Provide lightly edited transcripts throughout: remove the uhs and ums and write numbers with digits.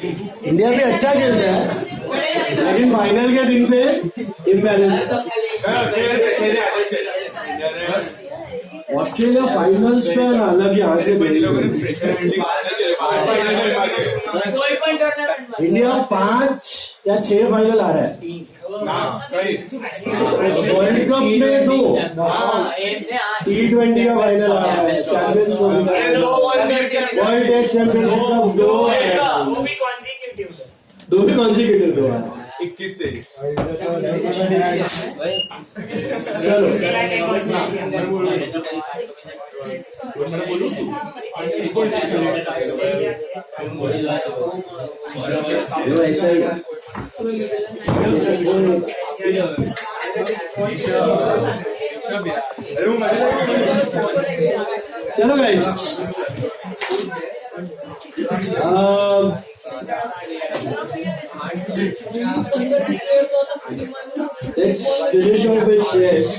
India भी अच्छा खेलता है लेकिन फाइनल के दिन पे इम्बैलेंस। ऑस्ट्रेलिया फाइनल्स पे अलग ही आगे इंडिया 5 या 6 फाइनल आ रहा है वर्ल्ड कप में 2 T20 का फाइनल आ रहा है चैंपियंस वर्ल्ड टेस्ट चैंपियनशिप का 2 भी कॉन्सिक्यूटिव 2 21 तारीख। चलो ऐसा ही चलो guys let's finish off with shares.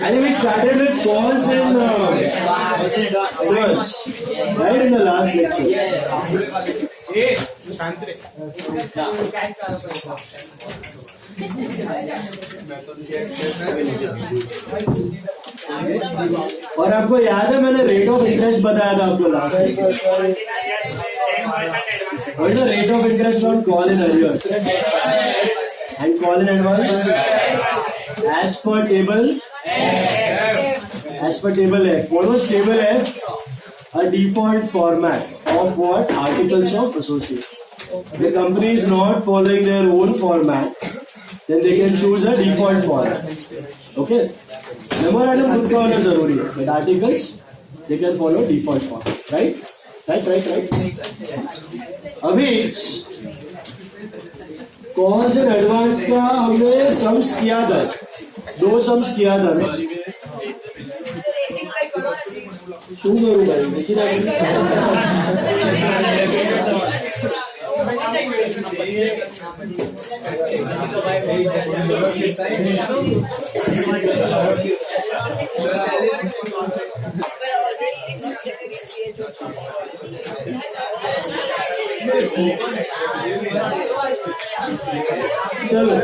I think we started with calls in advance, right in the last lecture. और आपको याद है मैंने रेट ऑफ इंटरेस्ट बताया था आपको last week. What is the rate of interest on call in arrears and call in advance? As per table F. What was table F? A default format of what? Articles of association. The company is not following their own format, then they can choose a default format. Okay? Memorandum खुद का होना जरूरी है, but articles they can follow default format, right? Right. अभी calls in advance का हमने sums किया था, 2 सम्स किया था। શું કરું ભાઈ બીજી ના चलो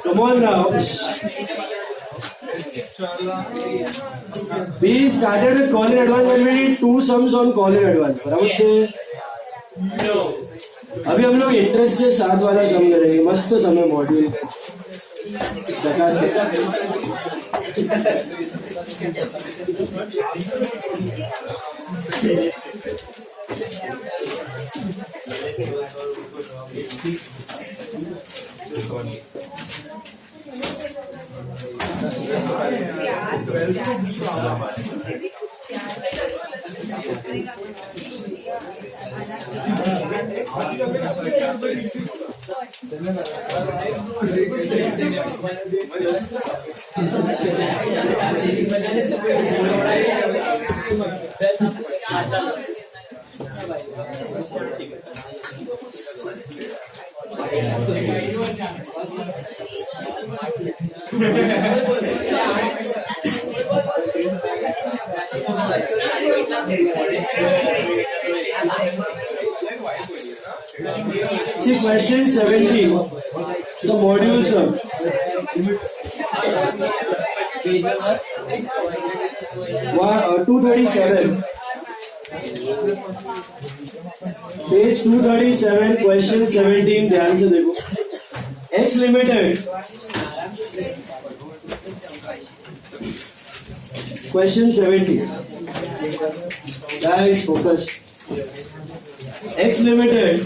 come on now. We started with call in advance and we did 2 sums on call in advance. बराबर से अभी हम लोग इंटरेस्ट के साथ वाला सम करेंगे। मस्त समय module See question 17, the module sum. Wow, 237. Page 237, question 17. ध्यान से देखो. X limited. Question 17. Guys, focus. X limited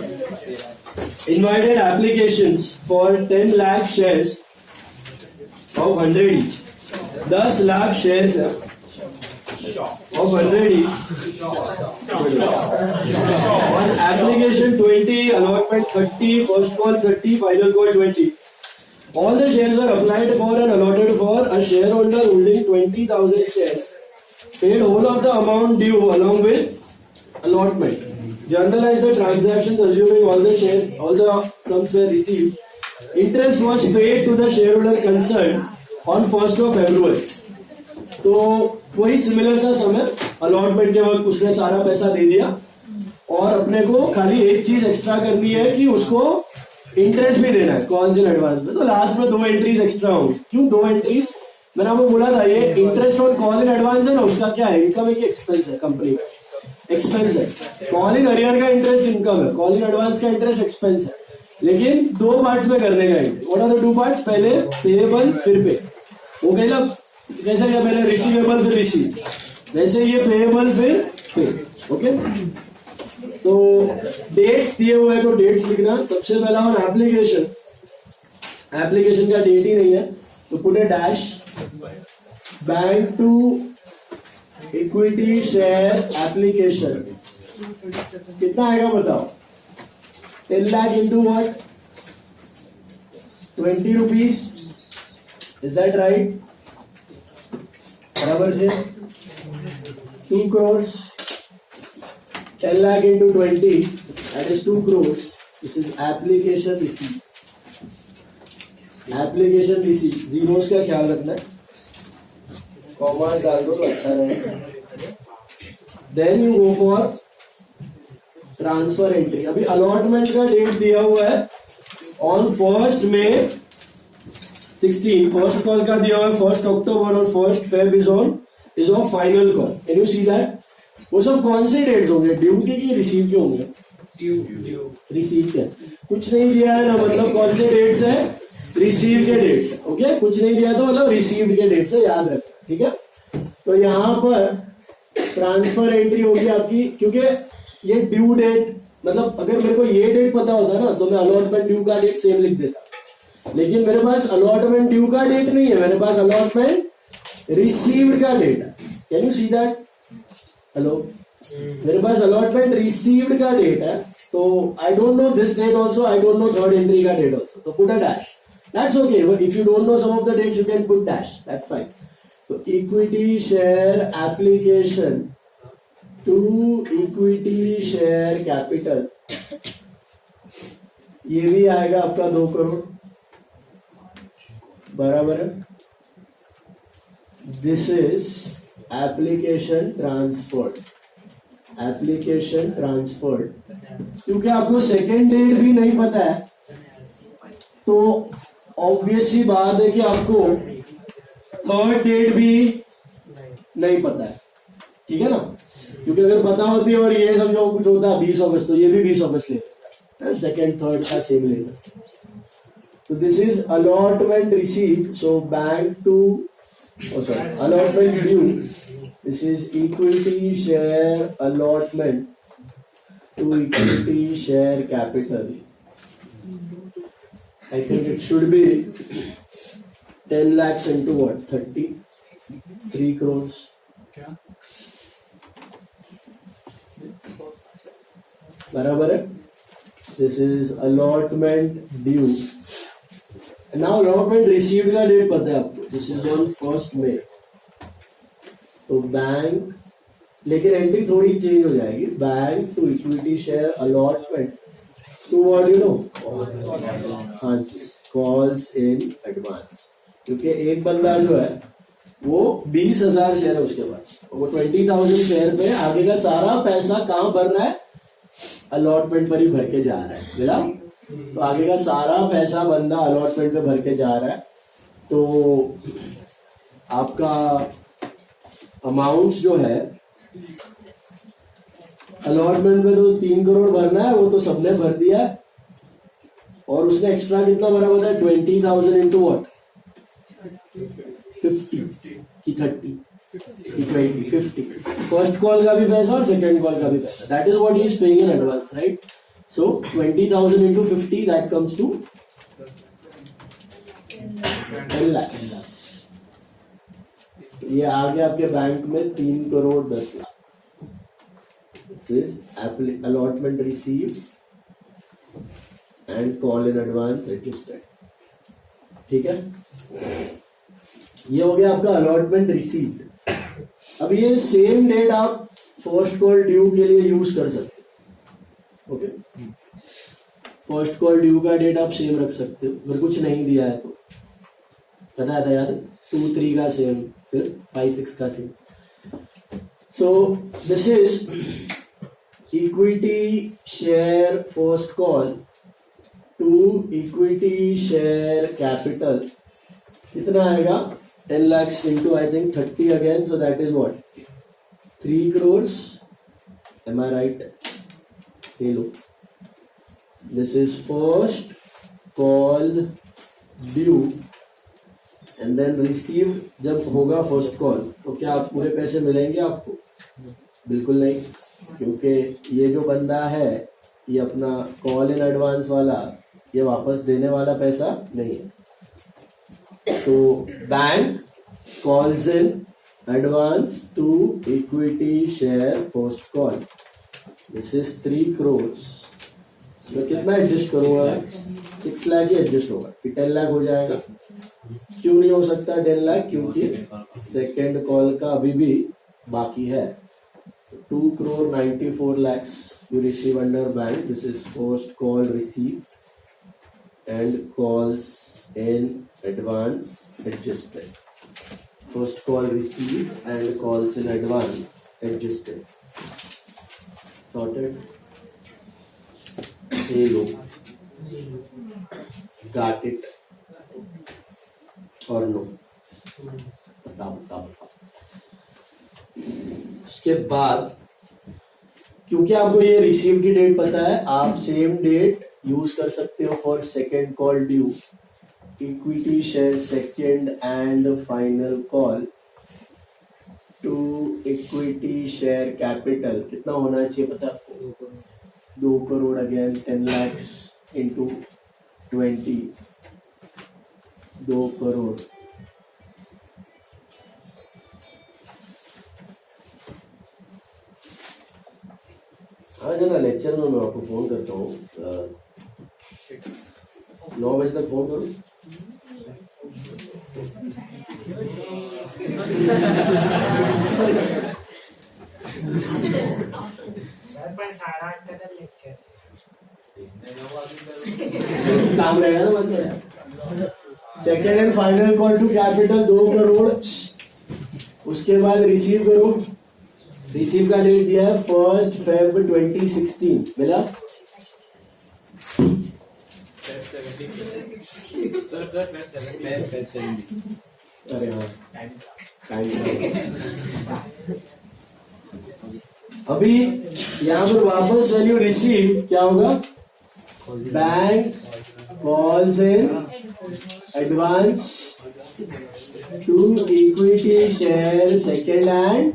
invited applications for 10 lakh shares of 100 each. 10 lakh shares of 100 each. On application 20, allotment 30, first call 30, final call 20. All the shares are applied for and allotted for. A shareholder holding 20,000 shares paid whole of the amount due along with allotment. journalize the transactions assuming all the shares, all the sums were received. Interest was paid to the shareholder concerned on 1st of February. तो वही similar सा समय allotment के वक्त उसने सारा पैसा दे दिया और अपने को खाली एक चीज एक्स्ट्रा करनी है कि उसको इंटरेस्ट भी देना है कॉल्स इन एडवांस में. तो लास्ट में 2 एंट्रीज एक्स्ट्रा होंगी. क्यों 2 एंट्रीज? मैंने आपको बोला था ये interest on call in advance है ना, उसका क्या है? इनकम है कि एक्सपेंस है? कंपनी का एक्सपेंस है. कॉल इन अरियर का इंटरेस्ट इनकम है, कॉल इन एडवांस का इंटरेस्ट एक्सपेंस है. लेकिन 2 पार्ट्स में करने का. What are the 2 parts? पहले पेएबल फिर पे. वो कहला कैसे क्या? पहले रिसीवेबल फिर रिसीव, वैसे ये पेएबल फिर पे. ओके. तो डेट्स दिए हुए हैं तो डेट्स लिखना. सबसे पहला ऑन एप्लीकेशन, एप्लीकेशन का डेट ही नहीं है तो put a dash. Bank to equity share application कितना आएगा बताओ? 10 lakh into what? 20 rupees. Is that right? बराबर से 2 crores. 10 lakh into 20, that is 2 crores. This is application receipt. Application receipt. Zeros का ख्याल रखना है, कॉमा डाल दो तो अच्छा रहेगा. Then you go for transfer entry. अभी अलॉटमेंट का डेट दिया हुआ है on 1st May 16. First call का दिया हुआ है 1st October और 1st Feb is of final call. Can you see that? वो सब कौन से डेट्स होंगे? ड्यू के कि रिसीव के होंगे? रिसीव के. कुछ नहीं दिया है ना, मतलब कौन से डेट्स है? रिसीव के डेट्स. ओके. कुछ नहीं दिया तो मतलब रिसीव के डेट्स है, याद रखना. ठीक है. तो यहां पर ट्रांसफर एंट्री होगी आपकी, क्योंकि ये ड्यू डेट, मतलब अगर मेरे को ये डेट पता होता ना तो मैं अलॉटमेंट ड्यू का डेट सेम लिख देता. लेकिन मेरे पास अलॉटमेंट ड्यू का डेट नहीं है, मेरे पास अलॉटमेंट रिसीव्ड का डेट है. Can you see that? Hello. मेरे पास अलॉटमेंट रिसीव्ड का डेट है, तो I don't know this date also, I don't know third entry का डेट ऑल्सो. तो put a dash. That's okay. If you don't know some of the dates you can put dash. That's fine. तो equity share application to equity share capital, ये भी आएगा आपका 2 करोड़. बराबर है. This is application transferred. Application transferred. क्योंकि आपको second date भी नहीं पता है तो ऑब्वियस सी बात है कि आपको थर्ड डेट भी नहीं पता है. ठीक है ना? क्योंकि अगर पता होती है और ये समझो कुछ होता है 20 अगस्त, तो ये भी 20 अगस्त ले, सेकेंड थर्ड का सेम लेगा. तो this is allotment received. So bank to allotment due. This is equity share allotment to equity share capital. I think it should be 10 lakhs into what? 3 crores. बराबर है. This is allotment due. Now allotment received का date पता है आपको. This is on 1st May. तो bank, लेकिन entry थोड़ी change हो जाएगी. Bank to equity share allotment to what you know? हाँ जी, कॉल्स इन एडवांस. क्योंकि एक बंदा जो है वो 20,000 शेयर है उसके पास, वो 20,000 शेयर पे आगे का सारा पैसा कहाँ भर रहा है? अलॉटमेंट पर ही भर के जा रहा है. बोला तो आगे का सारा पैसा बंदा अलॉटमेंट पे भर के जा रहा है. तो आपका अमाउंट जो है अलॉटमेंट में तो 3 करोड़ भरना है, वो तो सबने भर दिया. और उसने एक्स्ट्रा कितना भरा पता है? 20,000 इंटू वॉट? 50 की 30 की 20 50. फर्स्ट कॉल का भी पैसा और सेकेंड कॉल का भी पैसा. That is what he is paying in advance, right? So 20,000 into 50, that comes to 10 lakhs. ये आ गया आपके बैंक में 3 crore 10 lakh. This is allotment received and call in advance adjusted. ठीक है, ये हो गया आपका अलॉटमेंट रिसीव्ड. अब ये सेम डेट आप फर्स्ट कॉल ड्यू के लिए यूज कर सकते. ओके, फर्स्ट कॉल ड्यू का डेट आप सेम रख सकते हो, अगर कुछ नहीं दिया है तो बताया था याद, 2-3 का सेम, फिर 5-6 का same. So this is equity share first call to equity share capital. कितना आएगा? 10 lakhs into I think 30 again, so that is what, 3 crores. Am I right? Hey, look, this is first call due and then received. जब होगा first call तो क्या आप पूरे पैसे मिलेंगे आपको? बिल्कुल नहीं, क्योंकि ये जो बंदा है ये अपना कॉल इन एडवांस वाला ये वापस देने वाला पैसा नहीं है. तो bank calls in advance to equity share first call. This is 3 crores. इसमें कितना एडजस्ट करूंगा? 6 लाख ही एडजस्ट होगा, फिर 10 लाख हो जाएगा. क्यों नहीं हो सकता 10 लाख? क्योंकि सेकेंड कॉल का अभी भी बाकी है. 2 crore 94 lakhs you receive under bank. This is first call received and calls in advance adjusted. First call received and calls in advance adjusted. Sorted? Hey, look. Got it or no? बताओ. उसके बाद क्योंकि आपको ये receive की date पता है, आप सेम डेट यूज कर सकते हो for second call due. Equity share second and final call to equity share capital. कितना होना चाहिए पता है आपको? 2 crore again, 10 lakhs into 20, 2 crore. हाँ जरा लेक्चर में मैं आपको फोन करता हूँ, 9 बजे तक फोन करूँ. काम रहेगा ना मतलब. Second and final call to capital 2 crore. उसके बाद रिसीव करो. रिसीव का डेट दिया है 1st Feb 2016. मिला? अरे हाँ, अभी यहाँ पर वापस वैल्यू रिसीव क्या होगा? Bank calls in advance to equity share second and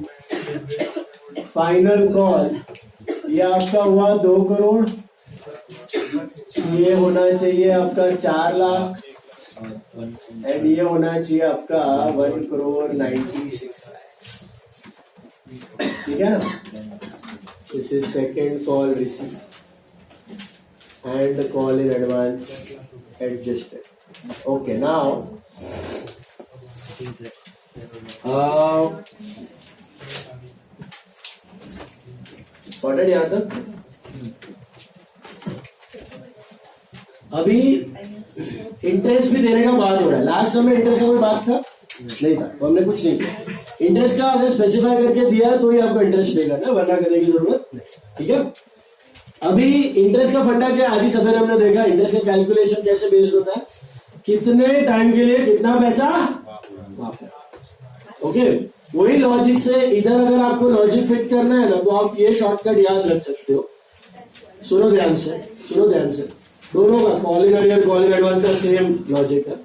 final call. ये आपका हुआ 2 crore. ये होना चाहिए आपका 4 लाख एंड ये होना चाहिए आपका 1 crore 96 lakhs. ठीक है ना? This is second call receive and call in advance adjusted. Okay, now order यहाँ तक. अभी इंटरेस्ट भी देने का बात हो रहा है. लास्ट समय इंटरेस्ट का कोई बात था नहीं था, तो हमने कुछ नहीं किया. इंटरेस्ट का अगर स्पेसिफाई करके दिया तो ही आपको इंटरेस्ट पे करना है, वरना करने की जरूरत नहीं. ठीक है? अभी इंटरेस्ट का फंडा क्या, आज ही सवेरे हमने देखा. इंटरेस्ट का कैलकुलेशन कैसे बेस्ड होता है? कितने टाइम के लिए कितना पैसा. ओके, वही लॉजिक से इधर अगर आपको लॉजिक फिट करना है ना, तो आप ये शॉर्टकट याद रख सकते हो. सुनो ध्यान से, सुनो ध्यान से. दोनों का call in earlier call in advance का सेम लॉजिक है.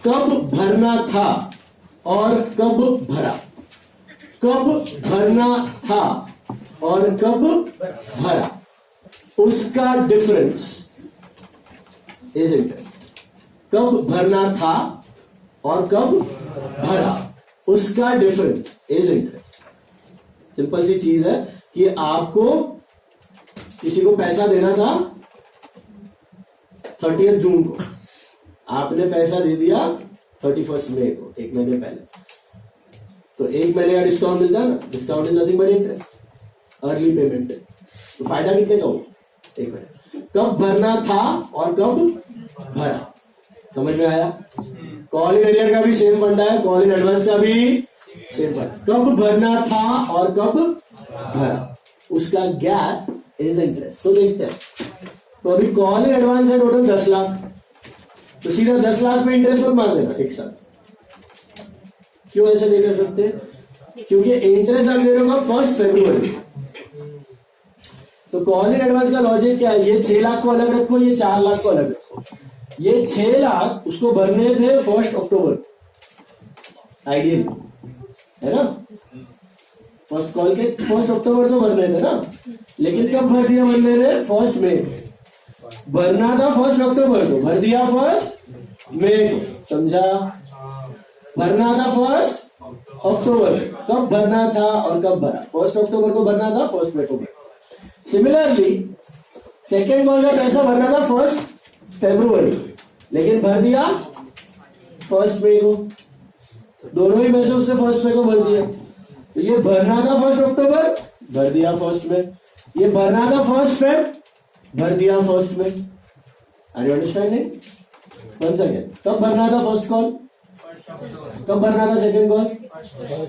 कब भरना था और कब भरा. कब भरना था और कब भरा, उसका डिफरेंस इज इंटरेस्ट. कब भरना था और कब भरा, उसका डिफरेंस इज इंटरेस्ट. सिंपल सी चीज है कि आपको किसी को पैसा देना था 30 जून को, आपने पैसा दे दिया 31 मई को, 1 महीने पहले. तो 1 महीने का डिस्काउंट मिलता है ना. Discount is nothing but interest, early payment है. तो फायदा कितने का होगा? एक मिनट, कब भरना था और कब भरा, समझ में आया? कॉल इन एरियर का भी सेम फंडा है, कॉल इन एडवांस का भी सेम फंडा। कब भरना था और कब भरा, उसका गैप इज इंटरेस्ट। तो देखते हैं, तो अभी कॉल इन एडवांस है टोटल 10 लाख, तो सीधा 10 लाख में इंटरेस्ट मत मार देना एक साथ। क्यों ऐसा नहीं कर सकते? क्योंकि इंटरेस्ट आप दे रहे हो 1 फरवरी। तो कॉल इन एडवांस का लॉजिक क्या है, ये 6 लाख को अलग रखो, ये 4 लाख को अलग रखो। ये 6 लाख उसको भरने थे 1 अक्टूबर, आइडियल है ना, फर्स्ट कॉल के 1 अक्टूबर को भरने थे ना, लेकिन कब भर दिया भरने थे 1 मई को, भरना था 1 अक्टूबर को, भर दिया 1 मई को, समझा? भरना था 1 अक्टूबर, कब भरना था और कब भरा, 1 अक्टूबर को भरना था, 1 मई को भरा। सिमिलरली सेकेंड कॉल का पैसा भरना था 1 फरवरी, लेकिन भर दिया 1 मई को, दोनों ही पैसे उसने 1 मई को भर दिया। तो ये भरना था 1 अक्टूबर, भर दिया 1 मई, ये भरना था 1 फेब, भर दिया 1 मई। Are you understanding? Once again, कब भरना था फर्स्ट कॉल, कब भरना था सेकंड कॉल,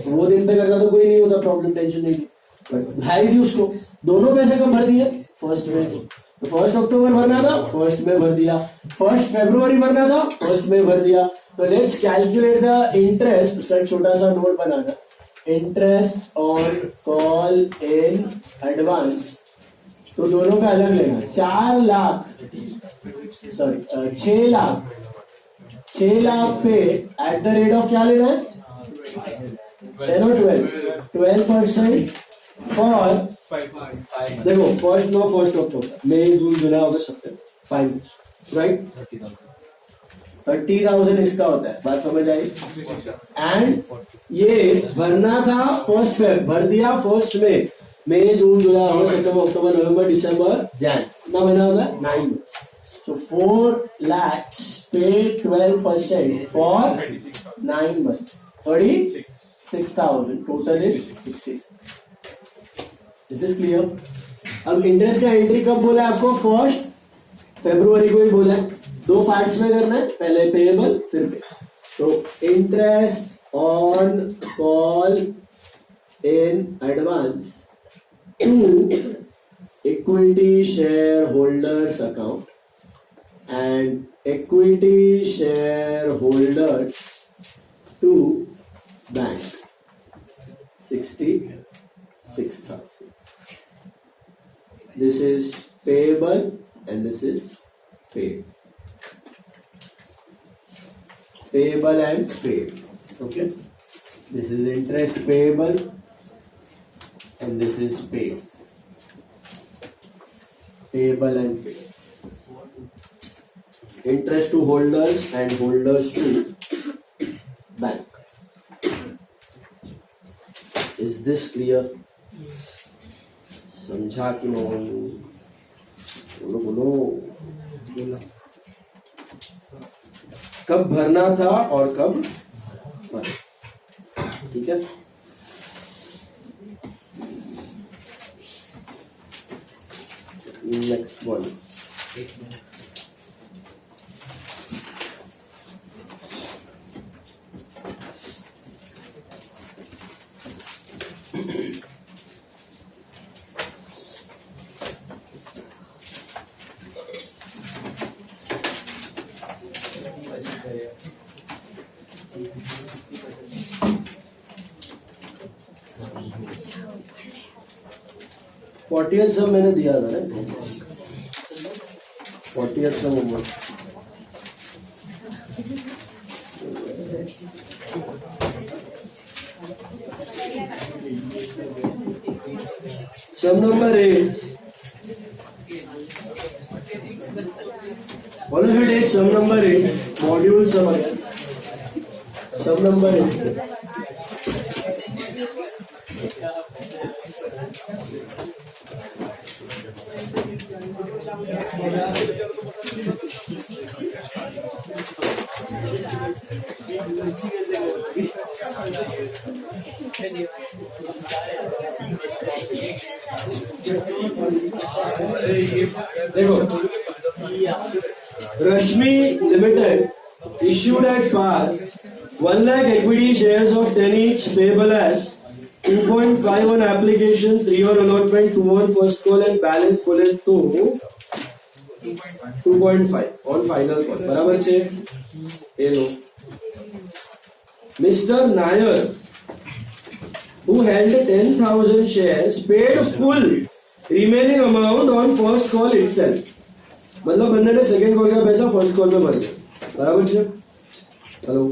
वो दिन पे करना तो कोई नहीं होता, प्रॉब्लम टेंशन नहीं थी, बट भाई थी उसको, दोनों पैसे कब भर दिए 1 मई को। तो 1 अक्टूबर भरना था, 1 मई भर दिया, 1 फरवरी भरना था, 1 मई भर दिया। तो लेट्स कैलकुलेट द इंटरेस्ट, उसका एक छोटा सा note banana, interest on call in advance. तो दोनों का अलग लेना, 4 लाख सॉरी 6 लाख पे एट द रेट ऑफ क्या लेना है, 10 और 12% फॉर, देखो फर्स्ट अक्टूबर, मई जून जुलाई अगस्त सितंबर, 5 राइट, 30,000 इसका होता है, बात समझ आई? एंड ये भरना था 1 फेब, भर दिया 1 मई जून जुलाई अगस्त सितंबर अक्टूबर नवंबर दिसंबर जैन, कितना महीना होता है 9 months. So 4 lakhs pay 12% for 9 months, 36,000, total is 66. Is this clear? अब इंटरेस्ट का एंट्री कब बोला है आपको, 1 फरवरी को ही बोला है, 2 पार्ट्स में करना है, पहले पेएबल फिर पे। तो interest on call in advance to equity share holders account and equity shareholders to bank, 66,000. This is payable and this is paid. Payable and paid. Okay. This is interest payable and this is paid. Payable and paid. Interest to holders and holders to bank. Is this clear? समझा कि नहीं? बोलो। कब भरना था और कब भरा, ठीक है? नेक्स्ट वन, फोर्टियथ सब मैंने दिया था ना, 40th सब उम्र, सब नंबर 8, बोलो फिर एक सब नंबर 8 मॉड्यूल सब नंबर 8। देखो, Rashmi Limited issued at par 1 lakh equity shares of 10 each payable as 2.5 on application, 3 on allotment, 2 on first call and balance bullet to 2.5 on final call. बराबर છે? એ લો. Mr. Nair, who held 10,000 shares, paid full remaining amount on first call itself. मतलब बंदे ने second call का पैसा first call में भर दिया. बराबर છે? Hello.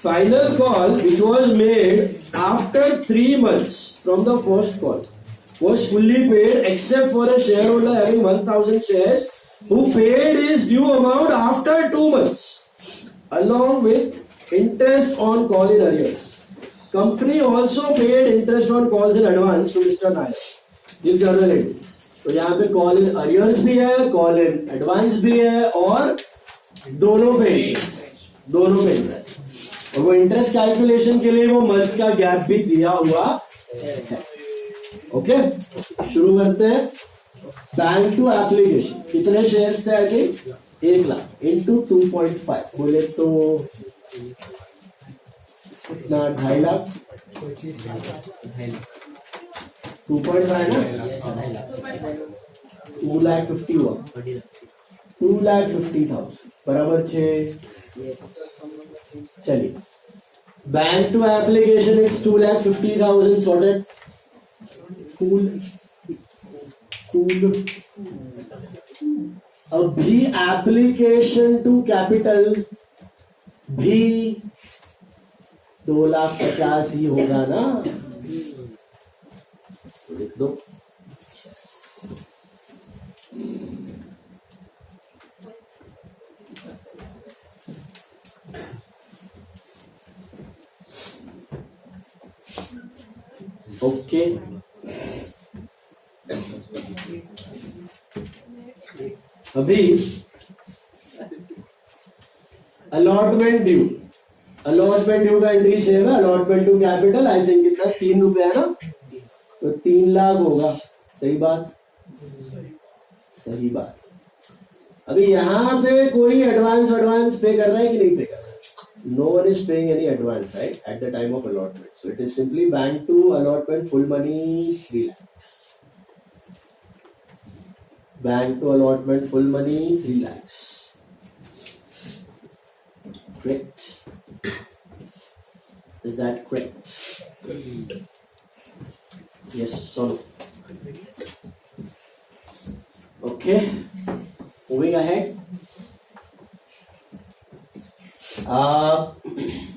Final call, which was made after 3 months from the first call, was fully paid except for a shareholder having 1,000 shares who paid his due amount after 2 months along with interest on call in arrears. Company also paid interest on calls in advance to Mr. Nair. Give journal entries. तो यहाँ पे call in arrears भी है, call in advance भी है और दोनों पे इंटरेस्ट. और वो इंटरेस्ट कैलकुलेशन के लिए वो मंथ्स का गैप भी दिया हुआ है. ओके, शुरू करते हैं. बैंक टू एप्लीकेशन कितने शेयर्स थे? आई थिंक 1 लाख इंटू 2.5 बोले तो कितना? 2.5 लाख. 2.5 ना, 2,50,000 हुआ. 2,50,000 बराबर छे. चलिए, bank to application it's 2,50,000 sorted. Cool. अभी एप्लीकेशन टू कैपिटल भी 2,50,000 ही होगा ना. लिख दो. ओके, अभी अलॉटमेंट ड्यू का एंट्री से है. Allotment to capital I think कितना? 3 रुपए है ना, तो 3 लाख होगा. सही बात. अभी यहाँ पे कोई एडवांस पे कर रहा है कि नहीं पे कर रहा है? No one is paying any advance, right, at the time of allotment. So it is simply bank to allotment full money 3 lakhs. Bank to allotment full money 3 lakhs. Correct? Is that correct? Yes or no? Okay. Moving ahead.